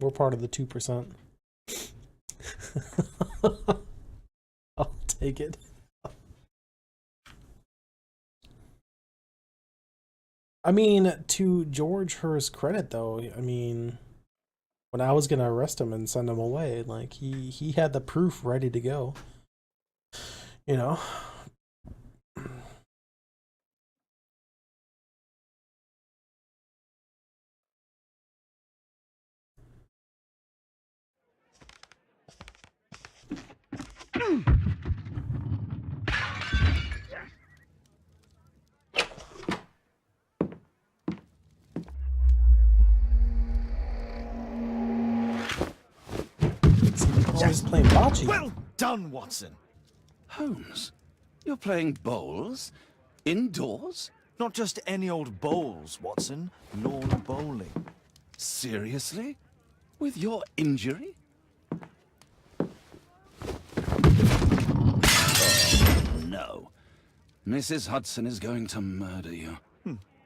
We're part of the 2%. I'll take it. I mean, to George Hur's credit, though, I mean, when I was gonna arrest him and send him away, like he had the proof ready to go. You know. Always playing bocce. Well done, Watson. Holmes, you're playing bowls? Indoors? Not just any old bowls, Watson. Lawn bowling. Seriously? With your injury? Oh, no. Mrs. Hudson is going to murder you.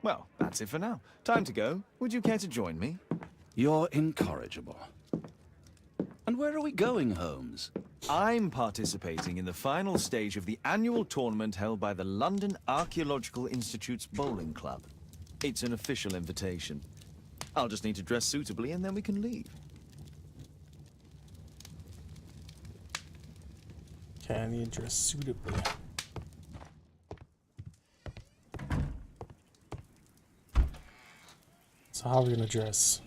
Well, that's it for now. Time to go. Would you care to join me? You're incorrigible. And where are we going, Holmes? I'm participating in the final stage of the annual tournament held by the London Archaeological Institute's bowling club. It's an official invitation. I'll just need to dress suitably and then we can leave. Can you dress suitably? So how are we gonna dress?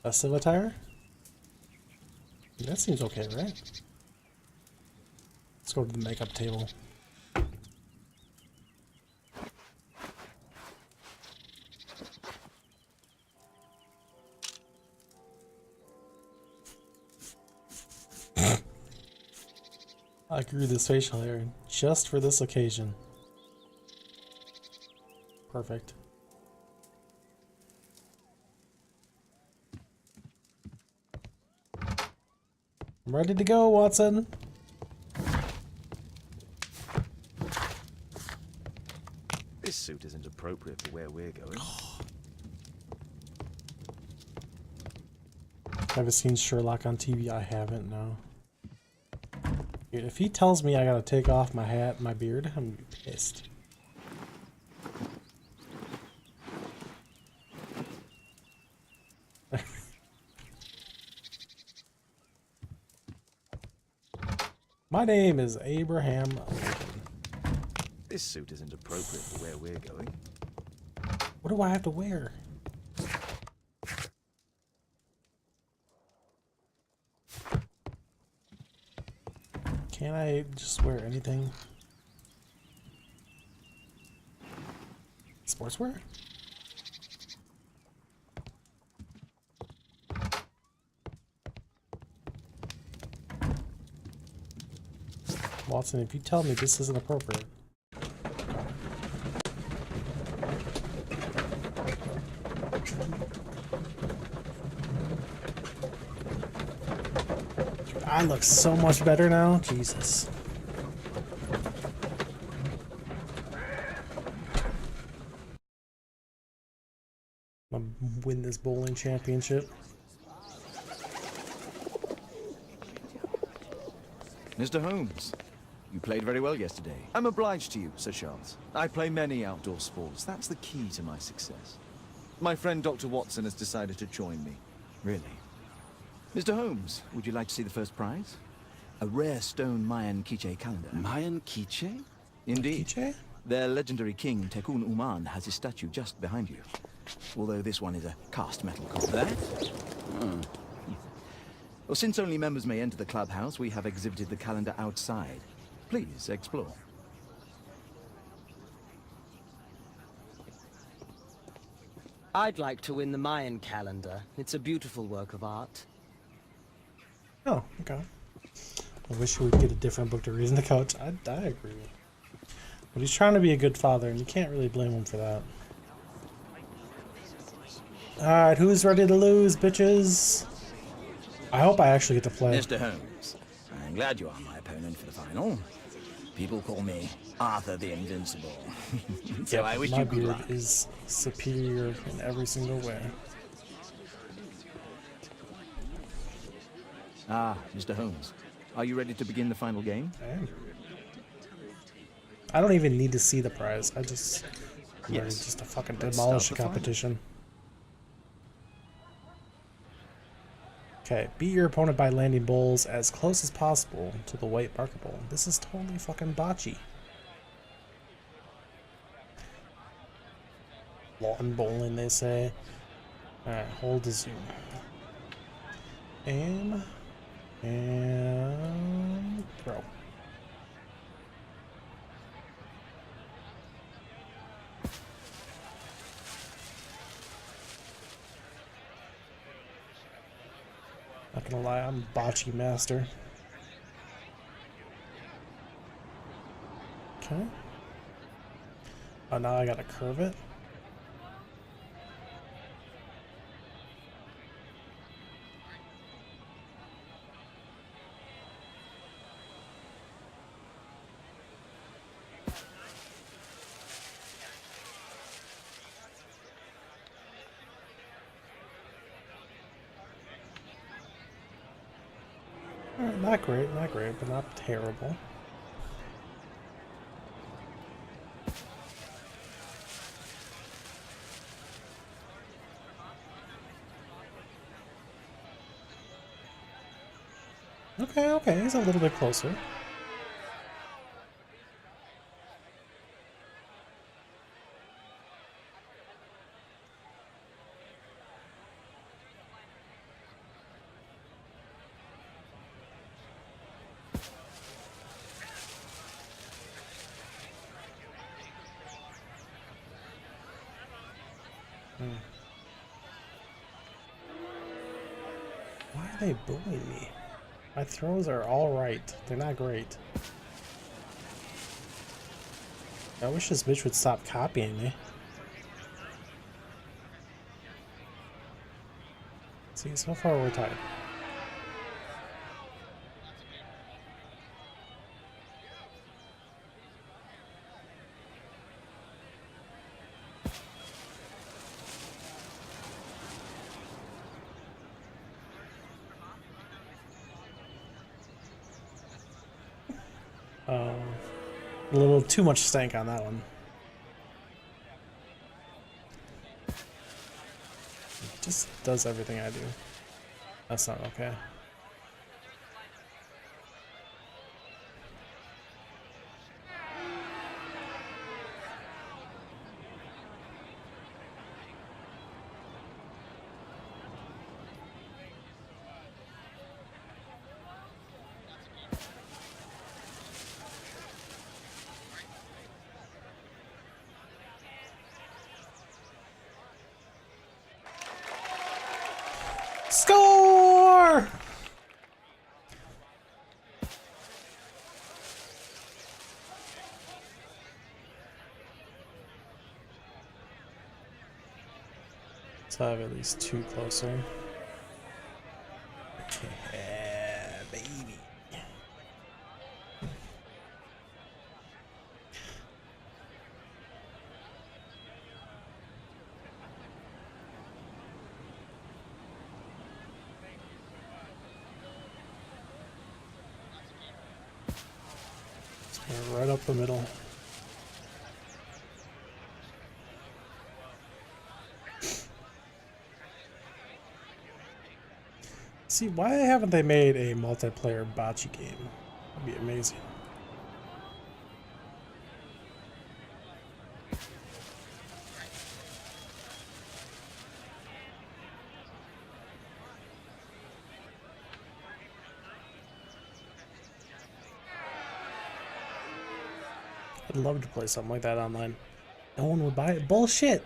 Festive attire? That seems okay, right? Let's go to the makeup table. I grew this facial hair just for this occasion. Perfect. I'm ready to go, Watson. This suit isn't appropriate for where we're going. Ever seen Sherlock on TV? I haven't, no. Dude, if he tells me I gotta take off my hat and my beard, I'm gonna be pissed. My name is Abraham Lincoln. This suit isn't appropriate for where we're going. What do I have to wear? Can't I just wear anything? Sportswear? Watson, if you tell me this isn't appropriate. I look so much better now. Jesus. I'm gonna win this bowling championship. Mr. Holmes, you played very well yesterday. I'm obliged to you, Sir Charles. I play many outdoor sports. That's the key to my success. My friend Dr. Watson has decided to join me. Really. Mr. Holmes, would you like to see the first prize? A rare stone Mayan quiche calendar. Mayan quiche? Indeed. Quiche? Their legendary king, Tekun Uman, has his statue just behind you. Although this one is a cast metal copy. That? Well, since only members may enter the clubhouse, we have exhibited the calendar outside. Please, explore. I'd like to win the Mayan calendar. It's a beautiful work of art. Oh, okay. I wish we would get a different book to read in the couch. I agree. But he's trying to be a good father, and you can't really blame him for that. Alright, who's ready to lose, bitches? I hope I actually get to play. Mr. Holmes, I'm glad you are my opponent for the final. People call me Arthur the Invincible. So Yep, I wish my you good beard luck. is superior in every single way. Ah, Mr. Holmes. Are you ready to begin the final game? I am. I don't even need to see the prize. I'm ready Yes. just to fucking Let's demolish start the the final. competition. Okay, beat your opponent by landing bowls as close as possible to the white marker bowl. This is totally fucking bocce. Lawn bowling, they say. Alright, hold the zoom. Aim. And throw. Not gonna lie, I'm bocce master. Okay. Oh, now I gotta curve it. Alright, not great, but not terrible. Okay, he's a little bit closer. Why are they bullying me? My throws are alright. They're not great. I wish this bitch would stop copying me. See, so far we're tied. A little too much stank on that one. Just does everything I do. That's not okay. Score! So I have at least two closer. Yeah, baby. Right up the middle. See, why haven't they made a multiplayer bocce game? That'd be amazing. I'd love to play something like that online. No one would buy it. Bullshit!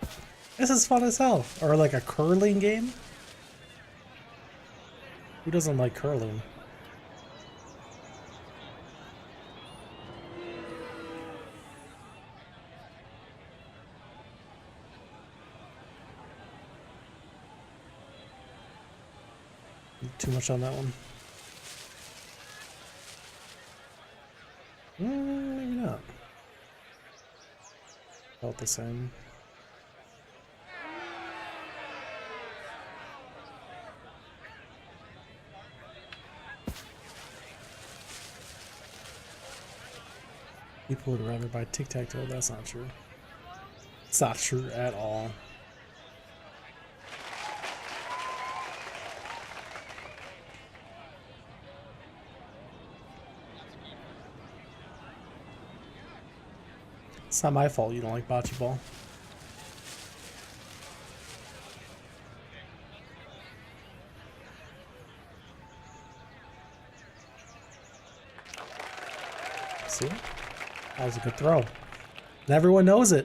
This is fun as hell. Or like a curling game? Who doesn't like curling? Too much on that one. Felt the same. People would rather buy tic-tac-toe. That's not true. It's not true at all. It's not my fault you don't like bocce ball. See? That was a good throw. And everyone knows it.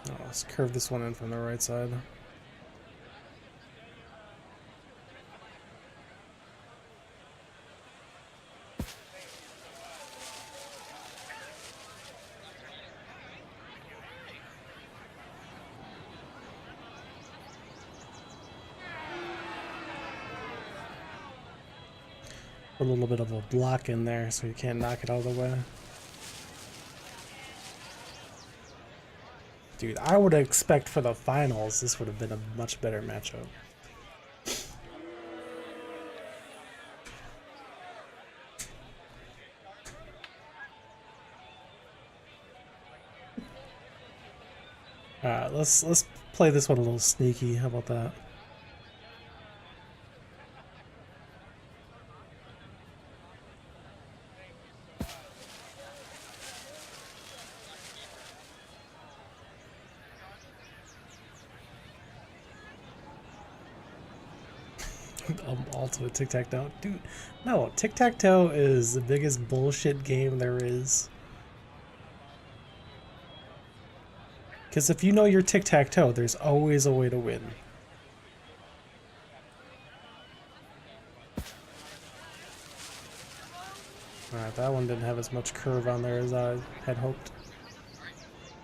Oh, let's curve this one in from the right side. A little bit of a block in there so you can't knock it out of the way. Dude, I would expect for the finals this would have been a much better matchup. Alright, let's play this one a little sneaky. How about that? Ultimate tic-tac-toe. Dude, no, tic-tac-toe is the biggest bullshit game there is. Because if you know your tic-tac-toe, there's always a way to win. Alright, that one didn't have as much curve on there as I had hoped.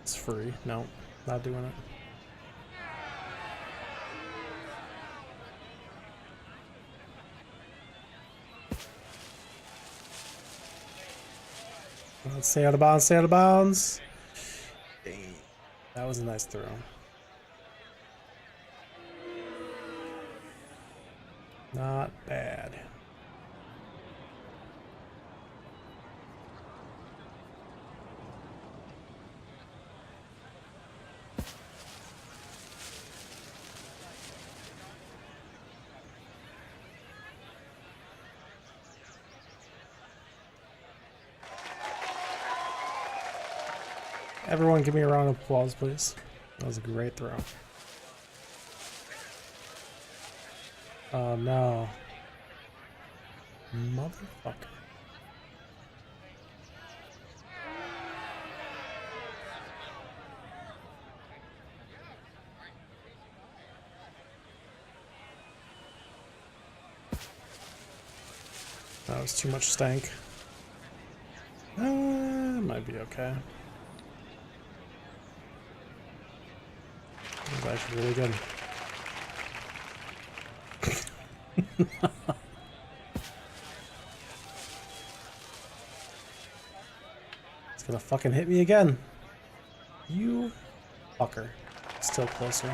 It's free. No, not doing it. Let's stay out of bounds, stay out of bounds. Dang. That was a nice throw. Not bad. Everyone give me a round of applause, please. That was a great throw. Oh no. Motherfucker. That was too much stank. Might be okay. That was actually really good. It's gonna fucking hit me again. You fucker. Still closer.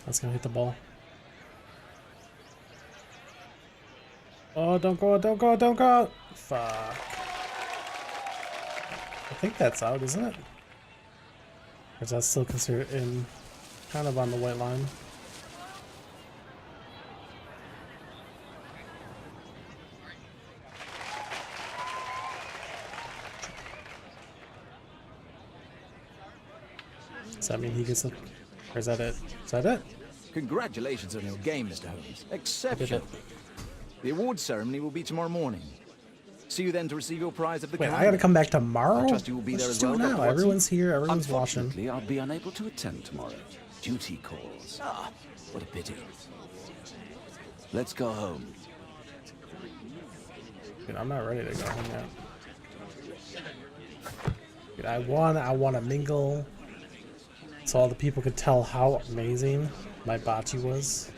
That's gonna hit the ball. Oh, don't go, don't go, don't go! Fuck. I think that's out, isn't it? Or is that still considered in kind of on the white line? Does that mean he gets it? Or is that it? Is that it? Congratulations on your game, Mr. Holmes. Exceptional. The awards ceremony will be tomorrow morning. See you then to receive your prize of the Wait, I gotta come back tomorrow? I trust you will be Let's there just as do well, it now. Dr. Watson. Everyone's here, everyone's watching. Unfortunately, I'll be unable to attend tomorrow. Duty calls. Ah, what a pity. Let's go home. Dude, I'm not ready to go home yet. Dude, I want to mingle so all the people could tell how amazing my bocce was.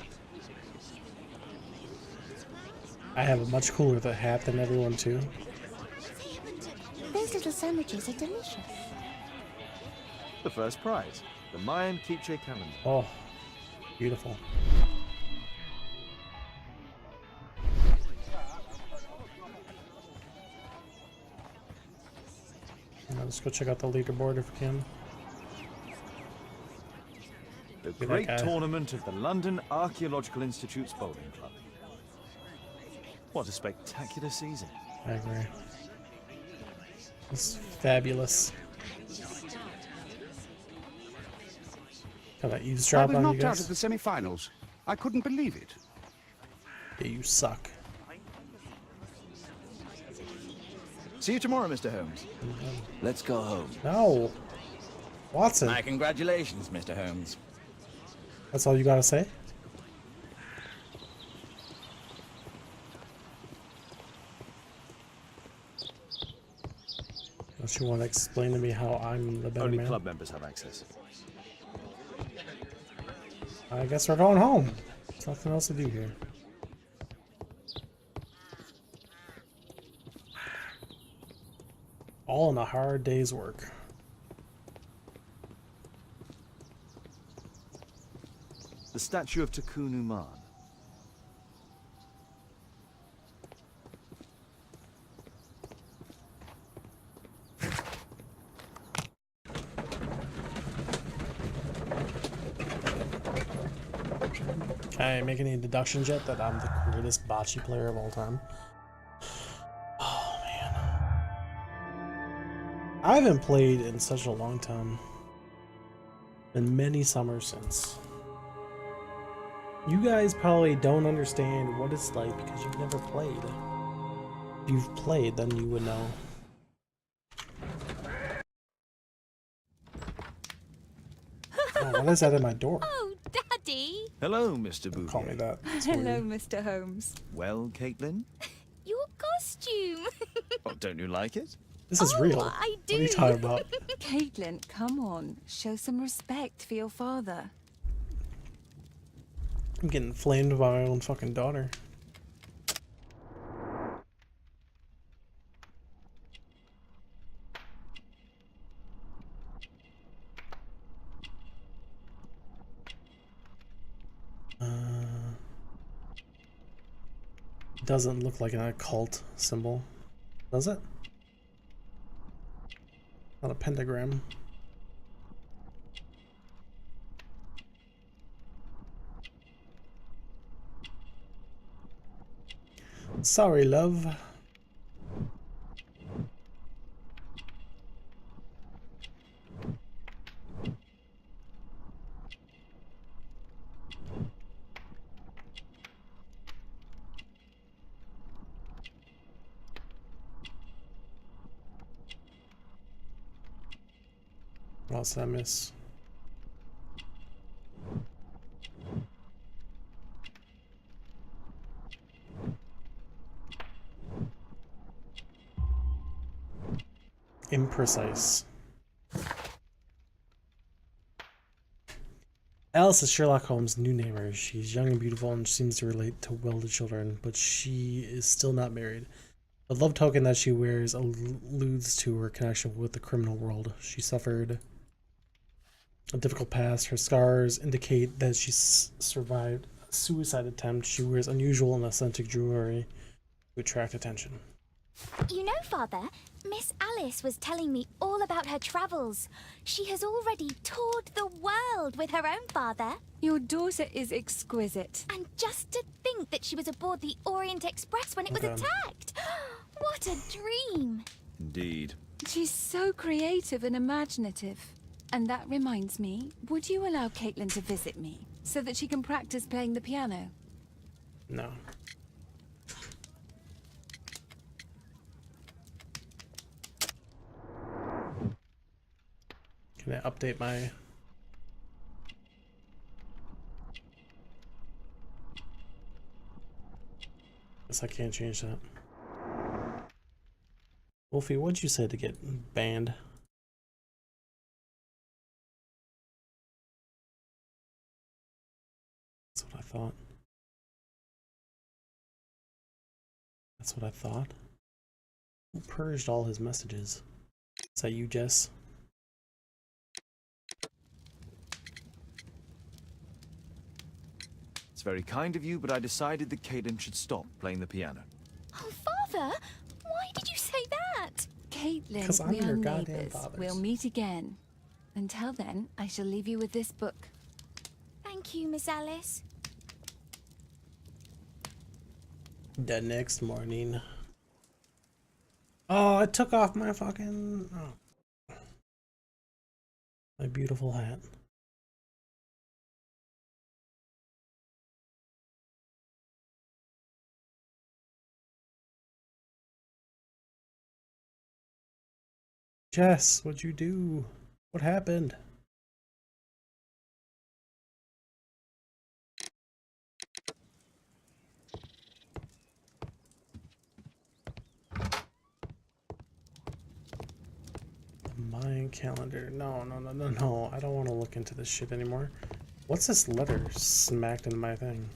I have a much cooler hat than everyone too. Those little sandwiches are delicious. The first prize, the Mayan Quiche calendar. Oh, beautiful. Now let's go check out the leaderboard if we can. The Be that great guy. tournament of the London Archaeological Institute's bowling club. What a spectacular season. I agree. It's fabulous. Can I I eavesdrop was on you knocked out guys? of the semi-finals. I couldn't believe it. Yeah, you suck. See you tomorrow, Mr. Holmes. Let's go home. No! Watson! My congratulations, Mr. Holmes. That's all you gotta say? Don't you want to explain to me how I'm the better Only man? club members have access. I guess we're going home. There's nothing else to do here. All in a hard day's work. The statue of Takunu Man. Can I make any deductions yet that I'm the greatest bocce player of all time? Oh man. I haven't played in such a long time. Been many summers since. You guys probably don't understand what it's like because you've never played. If you've played, then you would know. Oh, what is that in my door? Oh, Daddy! Hello, Mr. Bouvier. Call me that. It's Hello, weird. Mr. Holmes. Well, Caitlin? Your costume! Oh, don't you like it? This is Oh, real. I What are you do. talking about? Caitlin, come on. Show some respect for your father. I'm getting flamed by my own fucking daughter. Doesn't look like an occult symbol, does it? Not a pentagram. Sorry, love. What else did I miss? Imprecise. Alice is Sherlock Holmes' new neighbor. She's young and beautiful and seems to relate to well to children, but she is still not married. The love token that she wears alludes to her connection with the criminal world. She suffered a difficult past. Her scars indicate that she survived a suicide attempt. She wears unusual and authentic jewelry to attract attention. You know, Father, Miss Alice was telling me all about her travels. She has already toured the world with her own father. Your daughter is exquisite. And just to think that she was aboard the Orient Express when it was Okay. attacked. What a dream. Indeed. She's so creative and imaginative. And that reminds me, would you allow Caitlin to visit me so that she can practice playing the piano? No. Can I update my... guess I can't change that. Wolfie, what'd you say to get banned? That's what I thought. That's what I thought. Who purged all his messages? Is that you, Jess? It's very kind of you, but I decided that Caitlin should stop playing the piano. Oh, Father! Why did you say that? 'Cause Caitlin, I'm we your are goddamn neighbours. fathers. We'll meet again. Until then, I shall leave you with this book. Thank you, Miss Alice. The next morning. Oh, I took off my fucking... Oh. My beautiful hat. Jess, what'd you do? What happened? Mayan calendar. No. I don't want to look into this shit anymore. What's this letter smacked in my thing?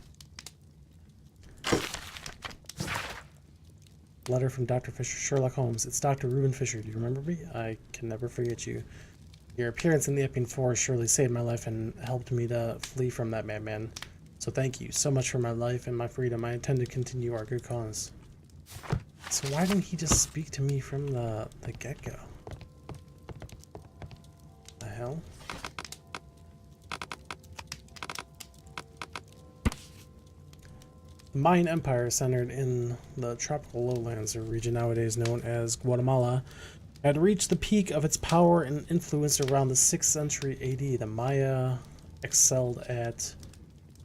Letter from Dr. Fisher, Sherlock Holmes. It's Dr. Reuben Fisher. Do you remember me? I can never forget you. Your appearance in the Epping Forest surely saved my life and helped me to flee from that madman. So thank you so much for my life and my freedom. I intend to continue our good cause. So why didn't he just speak to me from the get-go? The hell? The Mayan Empire, centered in the tropical lowlands, a region nowadays known as Guatemala, had reached the peak of its power and influence around the 6th century AD. The Maya excelled at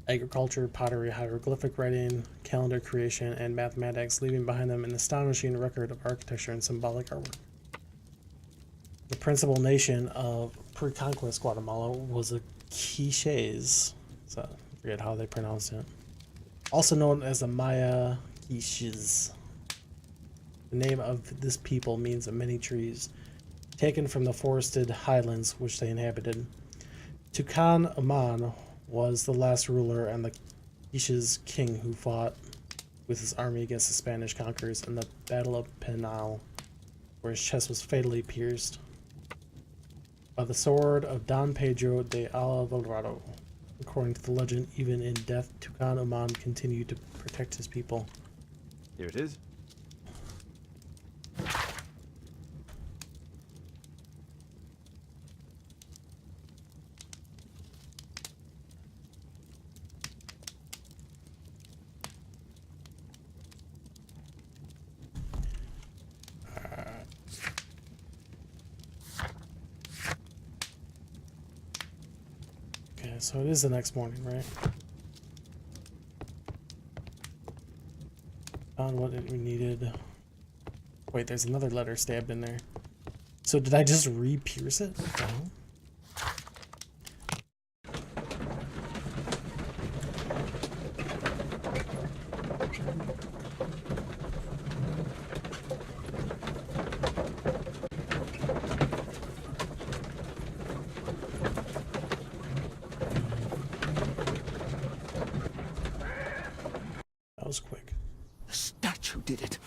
agriculture, pottery, hieroglyphic writing, calendar creation, and mathematics, leaving behind them an astonishing record of architecture and symbolic artwork. The principal nation of pre-conquest Guatemala was the Quiches, so I forget how they pronounce it. Also known as the Maya Quiches. The name of this people means many trees, taken from the forested highlands which they inhabited. Tucan Aman was the last ruler and the Quiches king who fought with his army against the Spanish conquerors in the Battle of Penal, where his chest was fatally pierced by the sword of Don Pedro de Alvarado. According to the legend, even in death, Tucan Aman continued to protect his people. Here it is. Okay, so it is the next morning, right? Found what we needed. Wait, there's another letter stabbed in there. So did I just re-pierce it? What the hell? That was quick. The statue did it.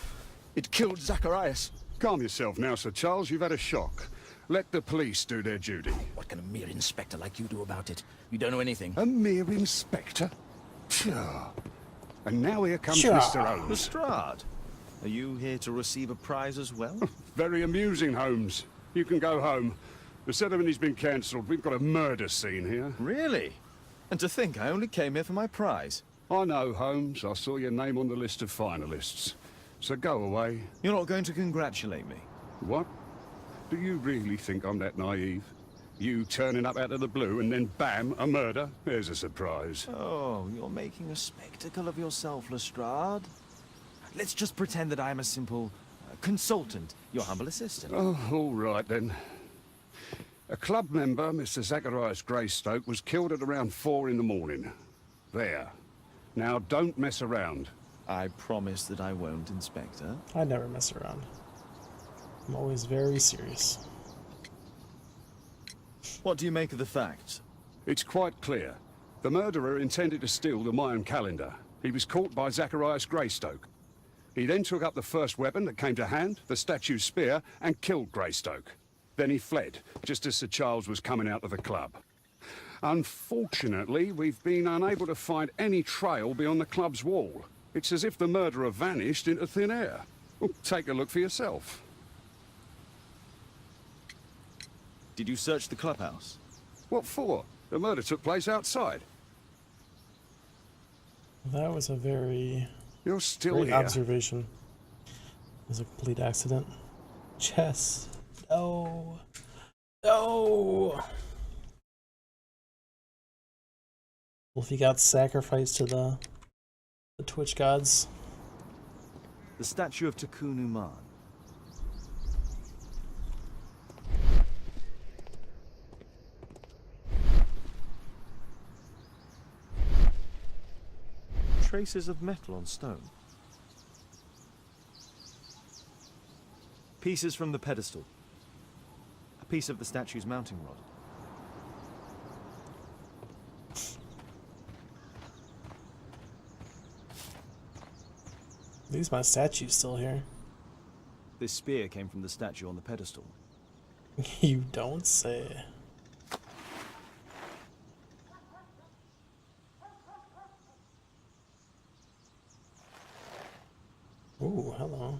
It killed Zacharias. Calm yourself now, Sir Charles. You've had a shock. Let the police do their duty. What can a mere inspector like you do about it? You don't know anything. A mere inspector? Sure. And now here comes Sure. Mr. Holmes. Lestrade, are you here to receive a prize as well? Very amusing, Holmes. You can go home. The ceremony's been cancelled. We've got a murder scene here. Really? And to think I only came here for my prize. I know, Holmes. I saw your name on the list of finalists. So go away. You're not going to congratulate me? What? Do you really think I'm that naive? You turning up out of the blue and then bam, a murder? There's a surprise. Oh, you're making a spectacle of yourself, Lestrade. Let's just pretend that I'm a simple consultant, your humble assistant. Oh, all right then. A club member, Mr. Zacharias Greystoke, was killed at around 4 in the morning. There. Now, don't mess around. I promise that I won't, Inspector. I never mess around. I'm always very serious. What do you make of the facts? It's quite clear. The murderer intended to steal the Mayan calendar. He was caught by Zacharias Greystoke. He then took up the first weapon that came to hand, the statue's spear, and killed Greystoke. Then he fled, just as Sir Charles was coming out of the club. Unfortunately, we've been unable to find any trail beyond the club's wall. It's as if the murderer vanished into thin air. Well, take a look for yourself. Did you search the clubhouse? What for? The murder took place outside. That was a very You're still great here. observation. It was a complete accident. Chess. No. No. Wolfie got sacrificed to the Twitch gods. The statue of Tikkun Uman. Traces of metal on stone. Pieces from the pedestal. A piece of the statue's mounting rod. At least my statue's still here. This spear came from the statue on the pedestal. You don't say. Ooh, hello.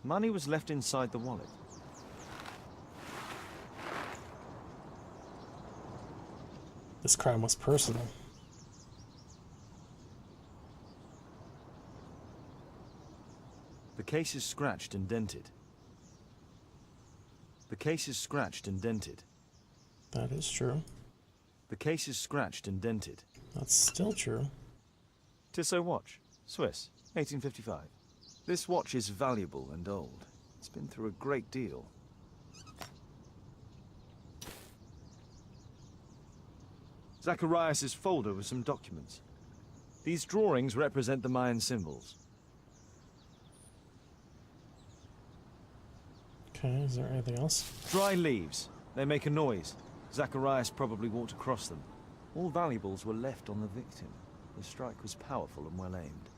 Money was left inside the wallet. This crime was personal. The case is scratched and dented. The case is scratched and dented. That is true. The case is scratched and dented. That's still true. Tissot watch, Swiss, 1855. This watch is valuable and old. It's been through a great deal. Zacharias' folder with some documents. These drawings represent the Mayan symbols. Okay, is there anything else? Dry leaves. They make a noise. Zacharias probably walked across them. All valuables were left on the victim. The strike was powerful and well aimed.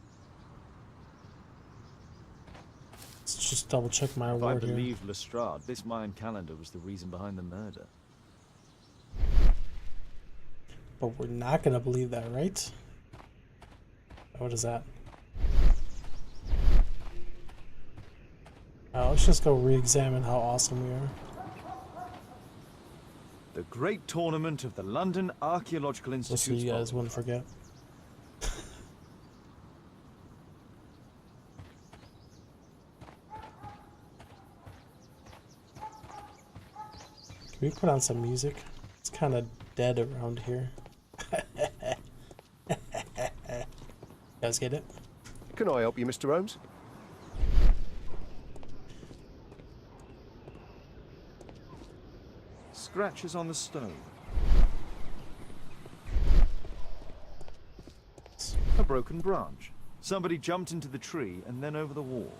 Let's just double check my If I award here. believed Lestrade, this Mayan calendar was the reason behind the murder. But we're not gonna believe that, right? What is that? Let's just go re-examine how awesome we are. The Great Tournament of the London Archaeological Just so Institute. you guys wouldn't forget. Can we put on some music? It's kind of dead around here. You guys get it? Can I help you, Mr. Holmes? Scratches on the stone. A broken branch. Somebody jumped into the tree and then over the wall.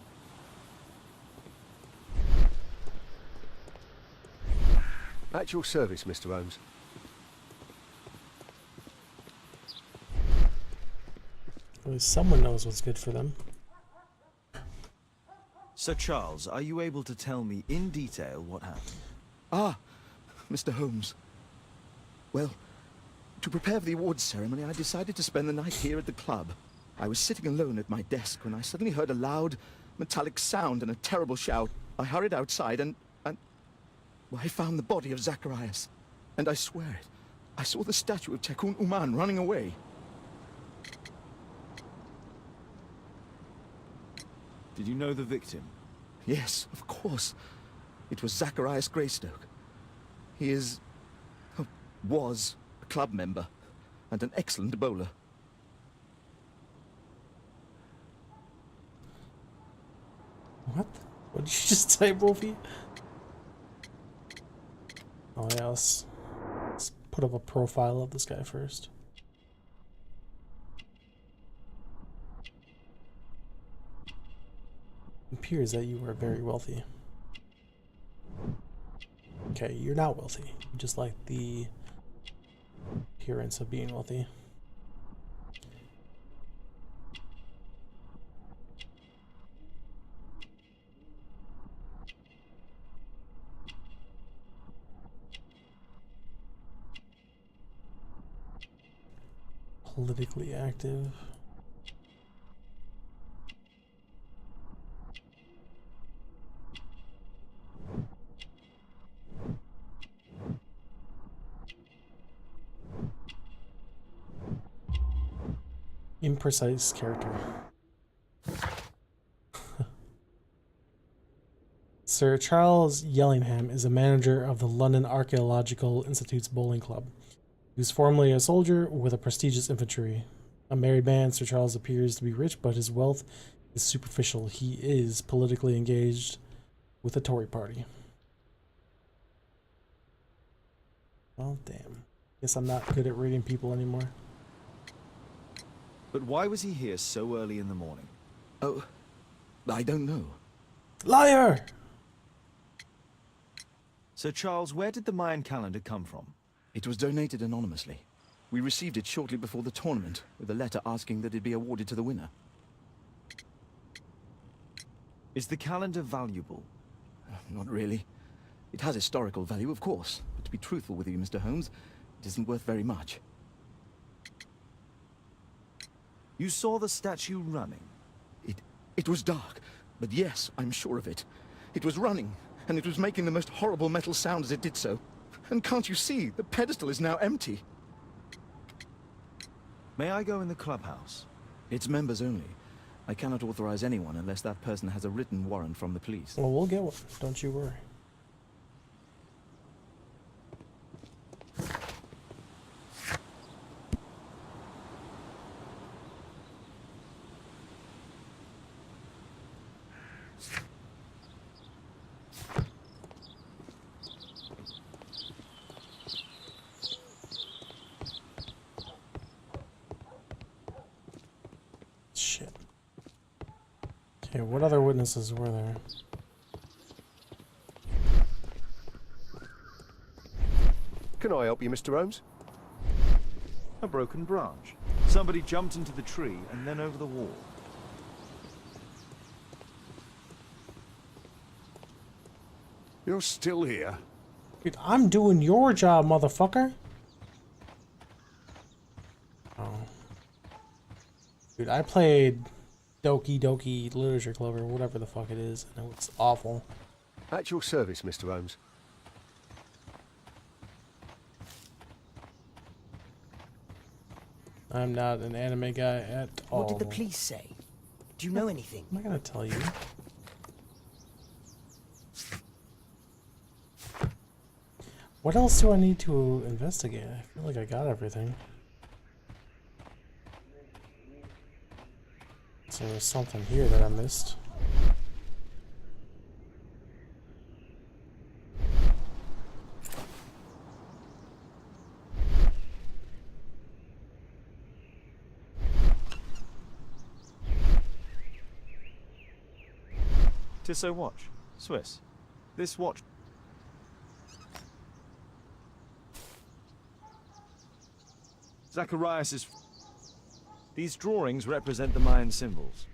At your service, Mr. Holmes. At least someone knows what's good for them. Sir Charles, are you able to tell me in detail what happened? Ah, Mr. Holmes. Well, to prepare for the awards ceremony, I decided to spend the night here at the club. I was sitting alone at my desk when I suddenly heard a loud, metallic sound and a terrible shout. I hurried outside and well, I found the body of Zacharias. And I swear it, I saw the statue of Tikkun Uman running away. Did you know the victim? Yes, of course. It was Zacharias Greystoke. He is... was a club member and an excellent bowler. What? What did you just say, Wolfie? Oh yeah, let's put up a profile of this guy first. appears that you are very wealthy. Okay, you're not wealthy. You just like the appearance of being wealthy. Politically active. Imprecise character. Sir Charles Yellingham is a manager of the London Archaeological Institute's bowling club. He was formerly a soldier with a prestigious infantry. A married man, Sir Charles appears to be rich, but his wealth is superficial. He is politically engaged with the Tory party. Well, damn. Guess I'm not good at reading people anymore. But why was he here so early in the morning? Oh, I don't know. Liar! Sir Charles, where did the Mayan calendar come from? It was donated anonymously. We received it shortly before the tournament, with a letter asking that it be awarded to the winner. Is the calendar valuable? Not really. It has historical value, of course, but to be truthful with you, Mr. Holmes, it isn't worth very much. You saw the statue running? It was dark, but yes, I'm sure of it. It was running, and it was making the most horrible metal sound as it did so. And can't you see, the pedestal is now empty. May I go in the clubhouse? It's members only. I cannot authorize anyone unless that person has a written warrant from the police. Well, we'll get one. Don't you worry. Shit. Okay, what other witnesses were there? Can I help you, Mr. Holmes? A broken branch. Somebody jumped into the tree and then over the wall. You're still here? Dude, I'm doing your job, motherfucker. Oh. Dude, I played Doki Doki Literature Club or whatever the fuck it is, and it was awful. At your service, Mr. Holmes. I'm not an anime guy at all. What did the police say? Do you know anything? I'm not gonna tell you. What else do I need to investigate? I feel like I got everything. So there's something here that I missed. Tissot watch. Swiss. This watch... Zacharias' These drawings represent the Mayan symbols.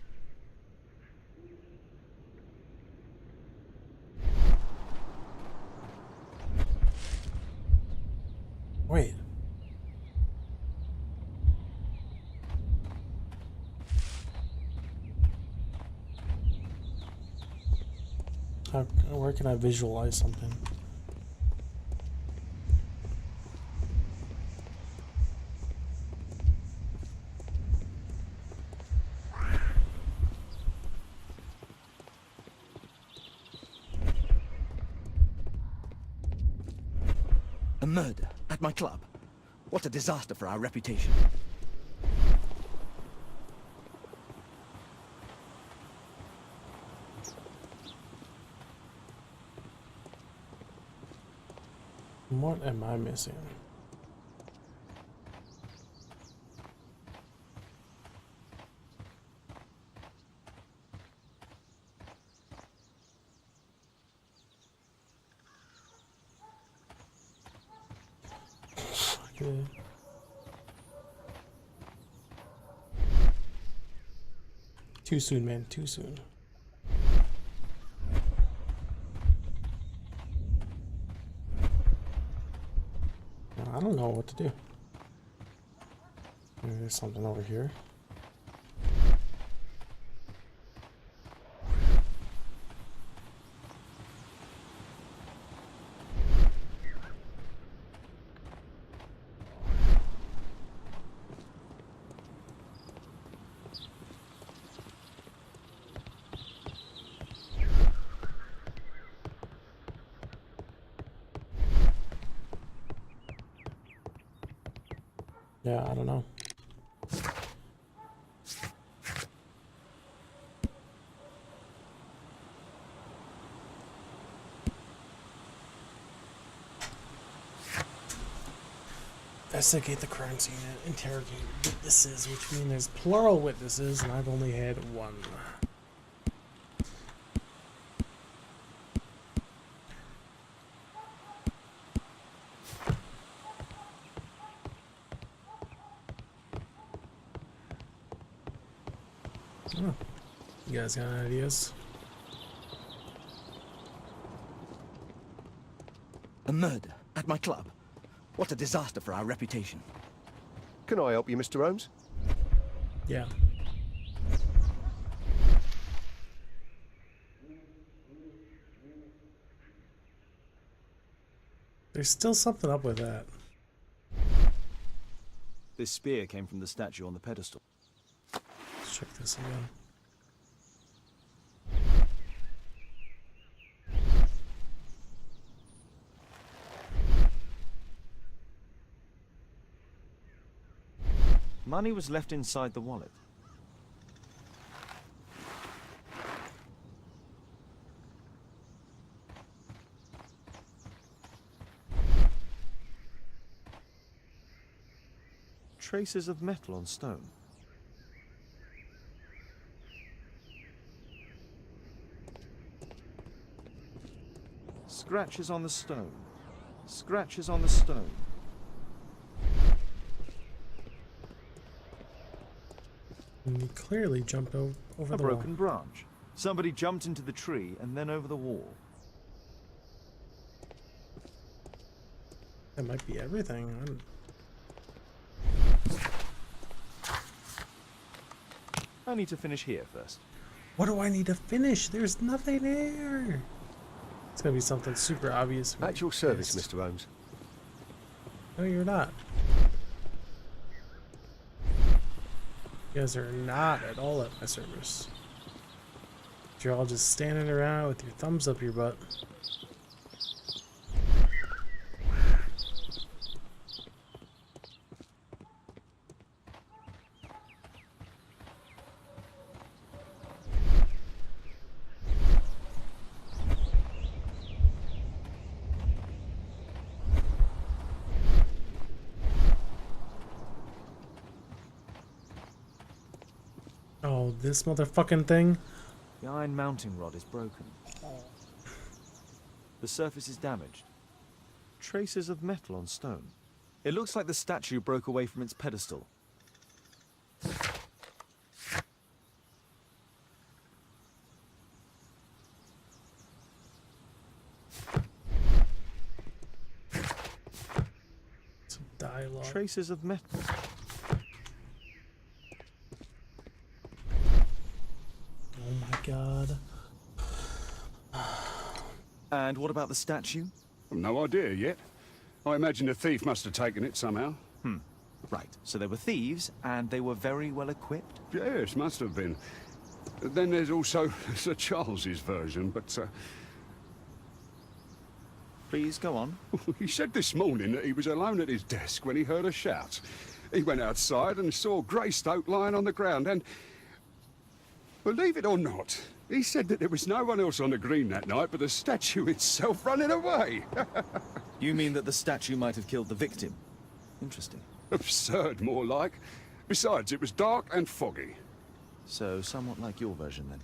Wait. Where can I visualize something? A murder at my club. What a disaster for our reputation. What am I missing? Yeah. Too soon, man. Too soon. I don't know what to do. Maybe there's something over here. Yeah, I don't know. Investigate the crime scene and interrogate witnesses, which means there's plural witnesses, and I've only had one. Oh, you guys got any ideas? A murder at my club. What a disaster for our reputation. Can I help you, Mr. Holmes? Yeah. There's still something up with that. This spear came from the statue on the pedestal. Let's check this again. Money was left inside the wallet. Traces of metal on stone. Scratches on the stone. Scratches on the stone. And he clearly jumped over A the broken wall. branch. Somebody jumped into the tree and then over the wall. That might be everything. I need to finish here first. What do I need to finish? There's nothing there. It's gonna be something super obvious. At your service, Mr. Holmes. No, you're not. You guys are not at all at my service. You're all just standing around with your thumbs up your butt. Oh, this motherfucking thing. The iron mounting rod is broken. The surface is damaged. Traces of metal on stone. It looks like the statue broke away from its pedestal. Some dialogue. Traces of metal. Oh my god. And what about the statue? No idea yet. I imagine the thief must have taken it somehow. Right, so they were thieves, and they were very well equipped. Yes, must have been. Then there's also Sir Charles's version, but Please go on. he said this morning that he was alone at his desk when he heard a shout. He went outside and saw Greystoke lying on the ground and, believe it or not, he said that there was no one else on the green that night but the statue itself running away. You mean that the statue might have killed the victim? Interesting. Absurd, more like. Besides, it was dark and foggy. So, somewhat like your version, then.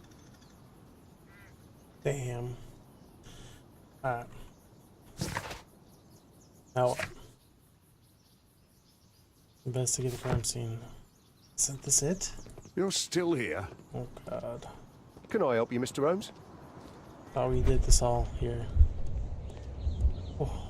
Damn. Alright. Now what? Investigate the crime scene. Isn't this it? You're still here? Oh god. Can I help you, Mr. Holmes? Thought we did this all here. Oh.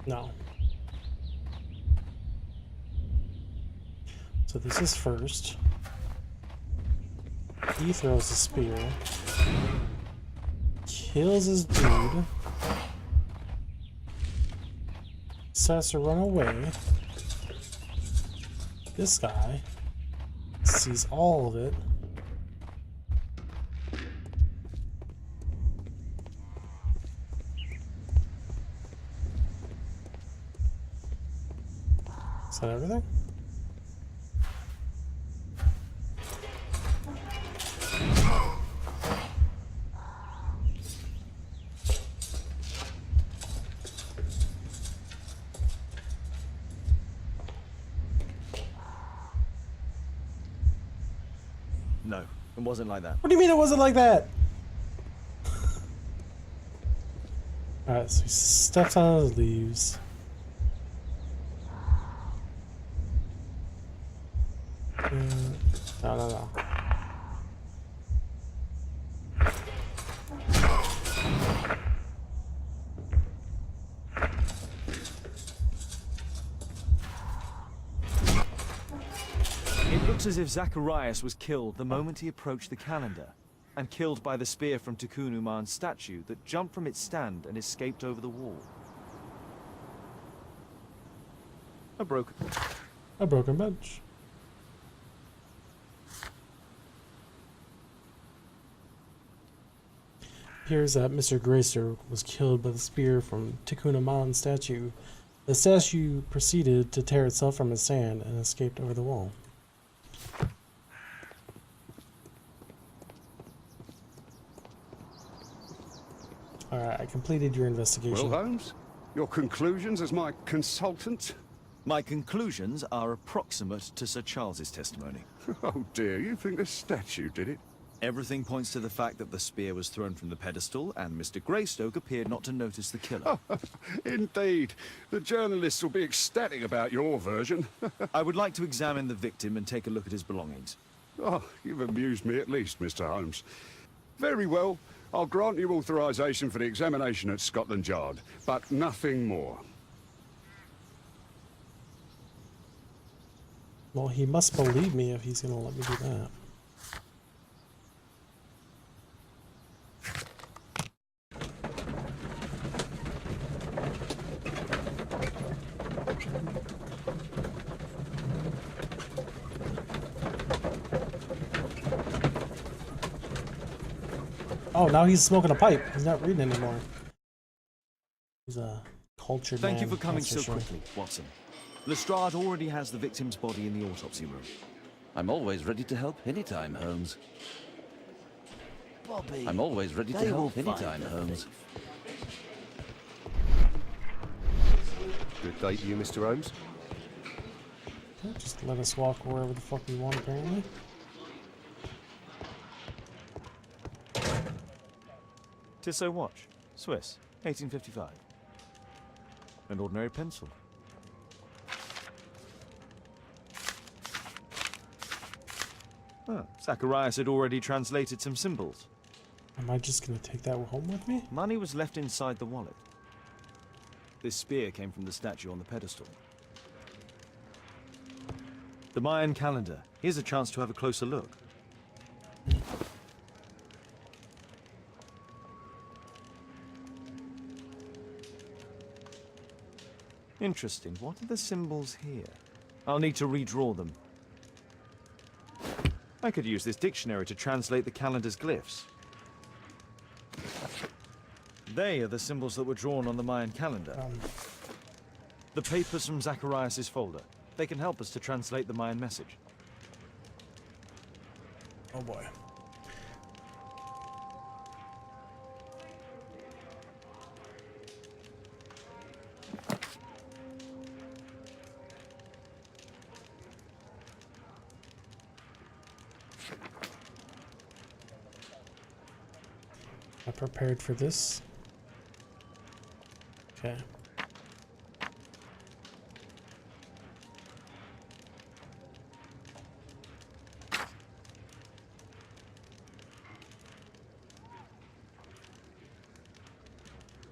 No. So this is first. He throws a spear. Kills his dude. Decides to run away. This guy sees all of it. Is that everything? No, it wasn't like that. What do you mean it wasn't like that? Alright, so he steps on his leaves. No. It looks as if Zacharias was killed the moment he approached the calendar, and killed by the spear from Tikkun Uman's statue that jumped from its stand and escaped over the wall. A broken bench. Appears that Mr. Greystoke was killed by the spear from Tikkun Uman's statue. The statue proceeded to tear itself from its stand and escaped over the wall. Alright, I completed your investigation. Well, Holmes, your conclusions as my consultant? My conclusions are approximate to Sir Charles's testimony. Oh dear, you think the statue did it? Everything points to the fact that the spear was thrown from the pedestal, and Mr. Greystoke appeared not to notice the killer. Indeed. The journalists will be ecstatic about your version. I would like to examine the victim and take a look at his belongings. Oh, you've amused me at least, Mr. Holmes. Very well. I'll grant you authorization for the examination at Scotland Yard, but nothing more. Well, he must believe me if he's gonna let me do that. Oh, now he's smoking a pipe. He's not reading anymore. He's a cultured man. Thank you for coming that's so sure. quickly, Watson. Lestrade already has the victim's body in the autopsy room. I'm always ready to help anytime, Holmes. Bobby, I'm always ready to they help will find anytime, the Holmes. Good day to you, Mr. Holmes. Okay, just let us walk wherever the fuck we want, apparently. Tissot watch, Swiss, 1855. An ordinary pencil. Zacharias had already translated some symbols. Am I just gonna take that home with me? Money was left inside the wallet. This spear came from the statue on the pedestal. The Mayan calendar. Here's a chance to have a closer look. Interesting. What are the symbols here? I'll need to redraw them. I could use this dictionary to translate the calendar's glyphs. They are the symbols that were drawn on the Mayan calendar. The papers from Zacharias' folder. They can help us to translate the Mayan message. Oh boy. I prepared for this. Okay.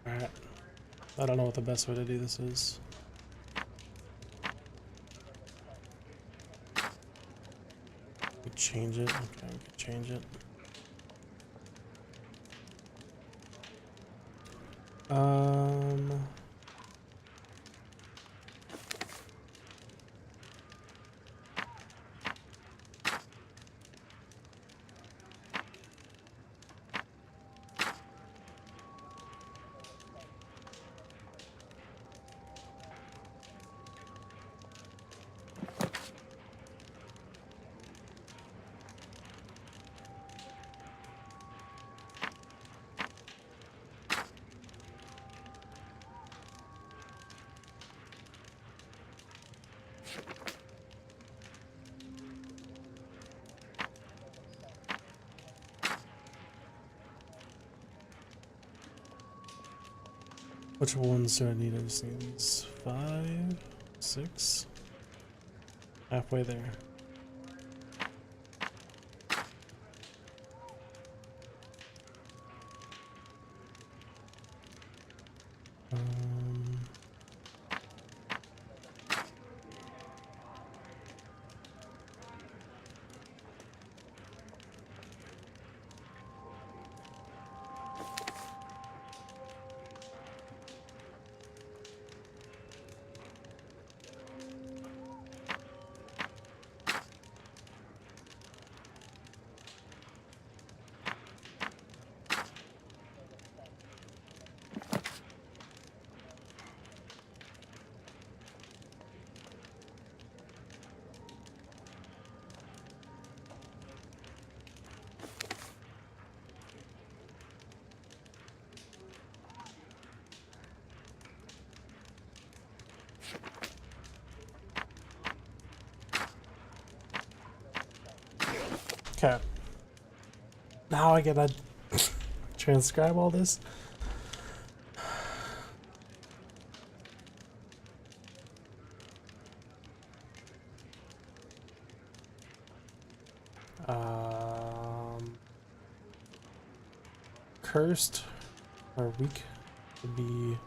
Alright. I don't know what the best way to do this is. We change it. Okay, we can change it. Which ones do I need? I just need these 5, 6. Halfway there. Okay. Now I gotta transcribe all this. Cursed or weak would be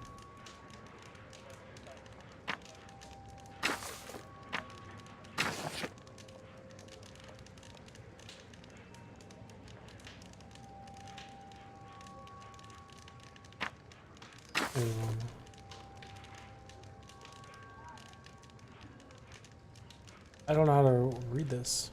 I don't know how to read this.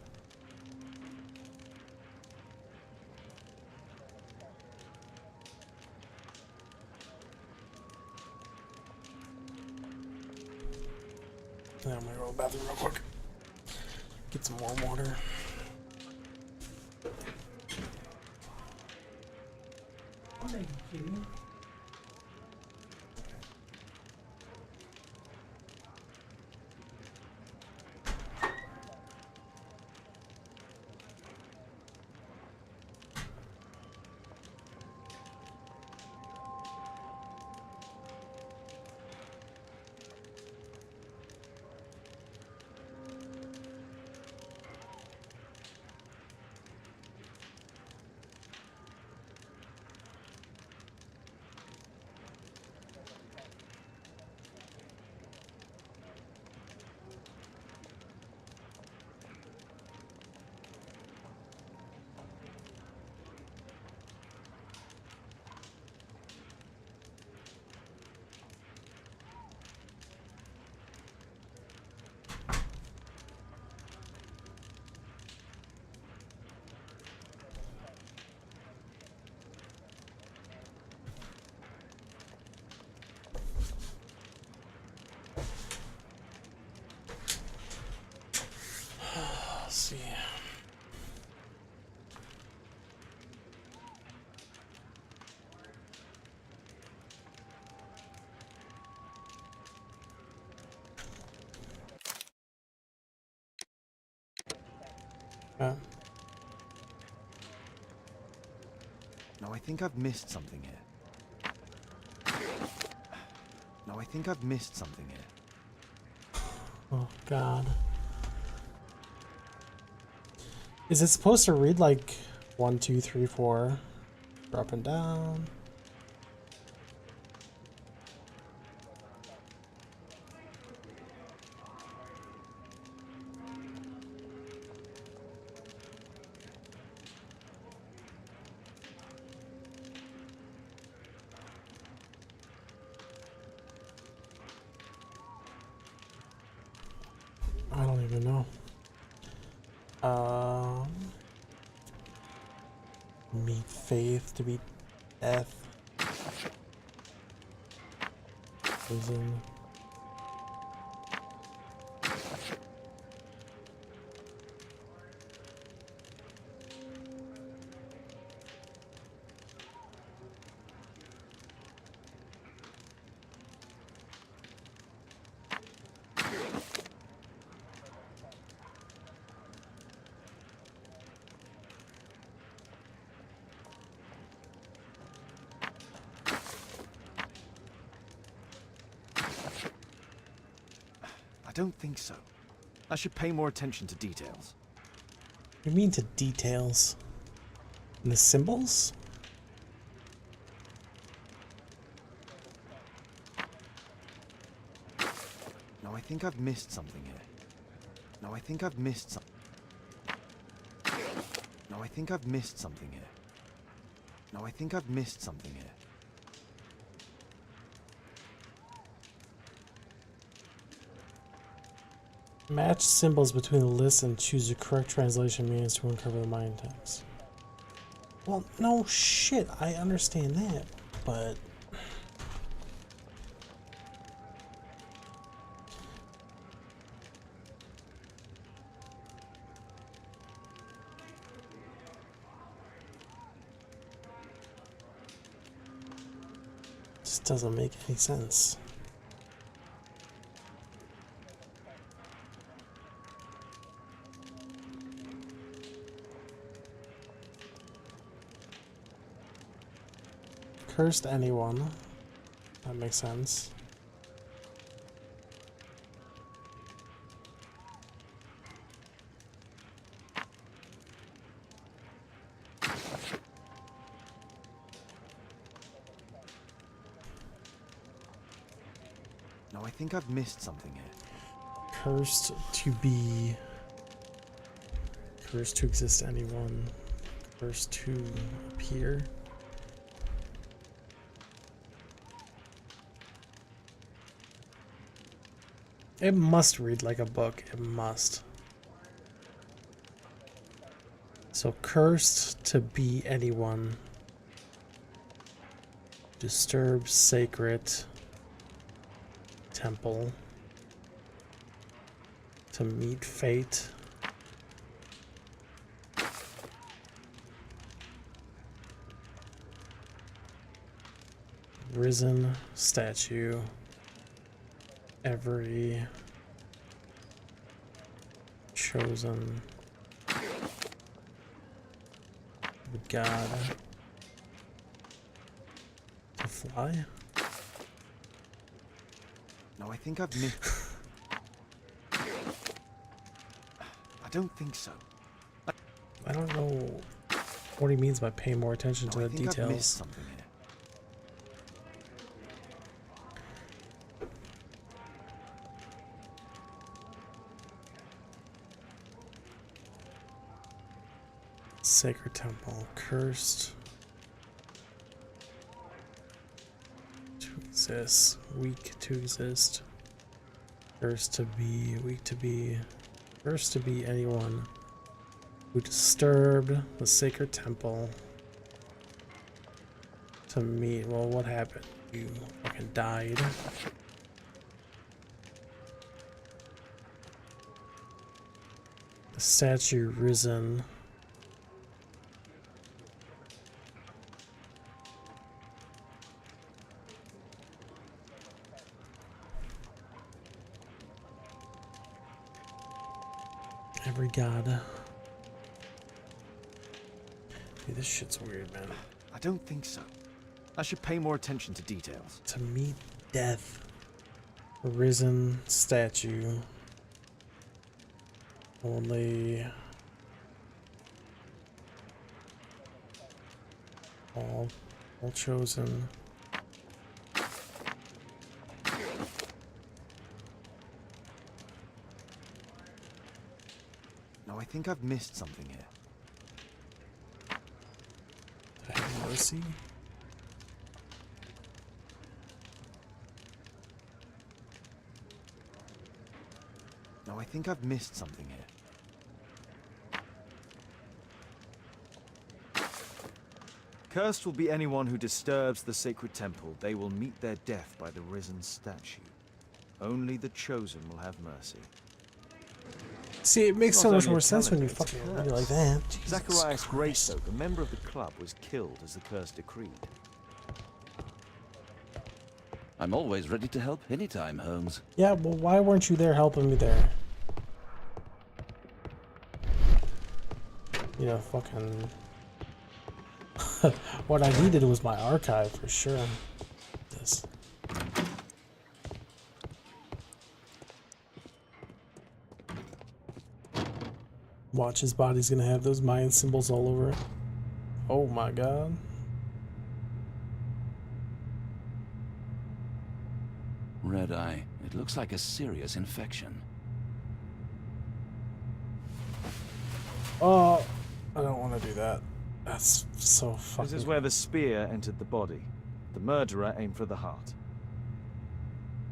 Yeah, I'm gonna go to the bathroom real quick. Get some warm water. Are you kidding me? I think I've missed something here. No, I think I've missed something here. Oh god. Is it supposed to read like 1, 2, 3, 4, up and down? I don't even know. Meet faith to be death. Prison. I don't think so. I should pay more attention to details. What do you mean to details? And the symbols? No, I think I've missed something here. No, I think I've missed something. No, I think I've missed something here. No, I think I've missed something here. Match symbols between the lists and choose the correct translation means to uncover the Mayan text. Well, no shit, I understand that, but... This doesn't make any sense. Cursed anyone. That makes sense. No, I think I've missed something here. Cursed to be. Cursed to exist anyone. Cursed to appear. It must read like a book. It must. So cursed to be anyone. Disturb sacred temple. To meet fate. Risen statue. Every chosen god to fly. No, I think I've missed. I don't think so. I don't know what he means by paying more attention to No, the I think I've missed details. something here. Sacred temple, cursed to exist, weak to exist, cursed to be, weak to be, cursed to be anyone who disturbed the sacred temple to meet. Well, what happened? You fucking died. The statue risen. Every god. Dude, this shit's weird, man. I don't think so. I should pay more attention to details. To meet death. Risen statue. Only all chosen. No, I think I've missed something here. Have mercy. No, I think I've missed something here. Cursed will be anyone who disturbs the sacred temple. They will meet their death by the risen statue. Only the chosen will have mercy. See, it makes so Not much only more a sense when you calendar, it's a fucking read it curse. like that. Jesus Zacharias Christ. Greystoke, a member of the club, was killed as the curse decreed. I'm always ready to help anytime, Holmes. Yeah, well, why weren't you there helping me there? You know, fucking... What I needed was my archive, for sure. This. Watch, his body's gonna have those Mayan symbols all over it. Oh my god. Red eye. It looks like a serious infection. Oh, I don't want to do that. That's so fucking... This is where the spear entered the body. The murderer aimed for the heart.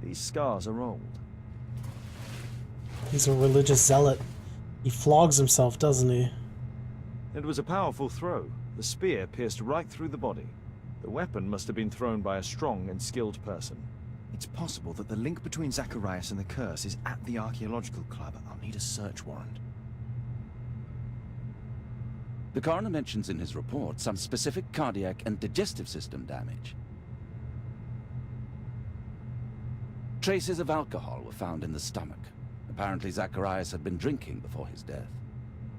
These scars are old. He's a religious zealot. He flogs himself, doesn't he? It was a powerful throw. The spear pierced right through the body. The weapon must have been thrown by a strong and skilled person. It's possible that the link between Zacharias and the curse is at the archaeological club. I'll need a search warrant. The coroner mentions in his report some specific cardiac and digestive system damage. Traces of alcohol were found in the stomach. Apparently Zacharias had been drinking before his death.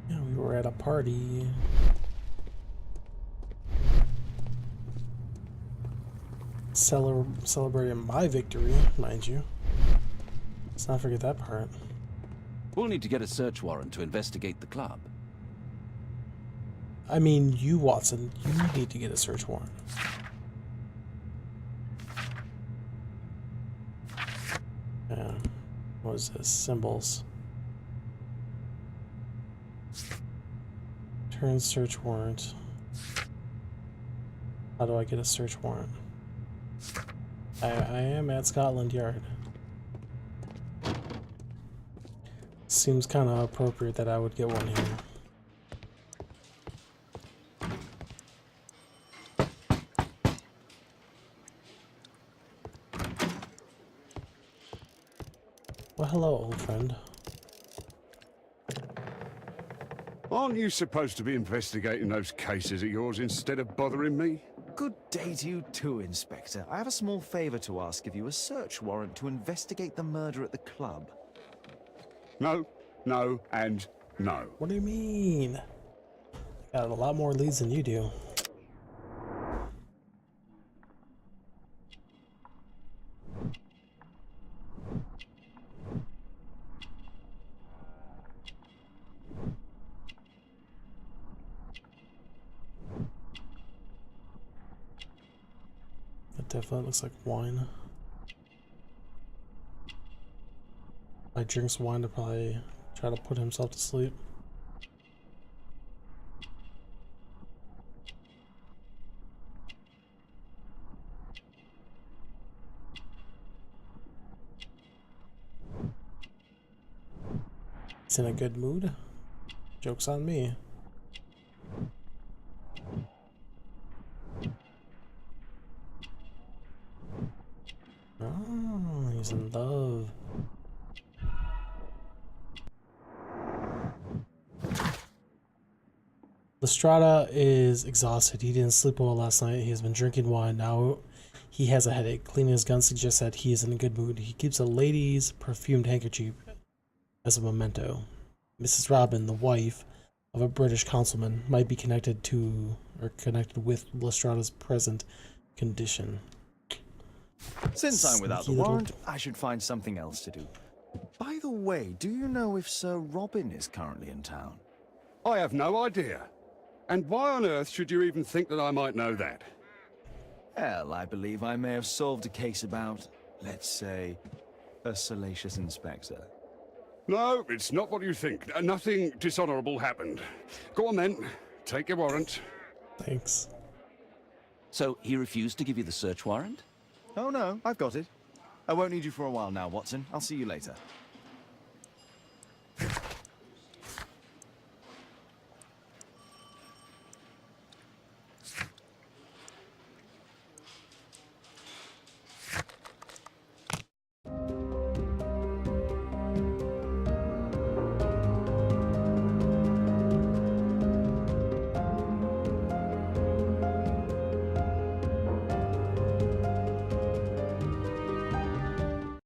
Yeah, we were at a party. Celebrating my victory, mind you. Let's not forget that part. We'll need to get a search warrant to investigate the club. I mean, you, Watson, you need to get a search warrant. Yeah. What is this? Symbols. Turn search warrant. How do I get a search warrant? I am at Scotland Yard. Seems kind of appropriate that I would get one here. Well, hello, old friend. Aren't you supposed to be investigating those cases of yours instead of bothering me? Good day to you too, Inspector. I have a small favor to ask of you, a search warrant to investigate the murder at the club. No, no, and no. What do you mean? I got a lot more leads than you do. That definitely looks like wine. If I drinks wine to probably try to put himself to sleep. He's in a good mood. Joke's on me. Oh, he's in love. Lestrada is exhausted. He didn't sleep well last night. He has been drinking wine. Now he has a headache. Cleaning his gun suggests that he is in a good mood. He keeps a lady's perfumed handkerchief as a memento. Mrs. Robin, the wife of a British councilman might be connected to or connected with Lestrada's present condition. Since I'm without the Sneaky little- warrant, I should find something else to do. By the way, do you know if Sir Robin is currently in town? I have no idea. And why on earth should you even think that I might know that? Well, I believe I may have solved a case about, let's say, a salacious inspector. No, it's not what you think. Nothing dishonorable happened. Go on then. Take your warrant. Thanks. So he refused to give you the search warrant? Oh no, I've got it. I won't need you for a while now, Watson. I'll see you later.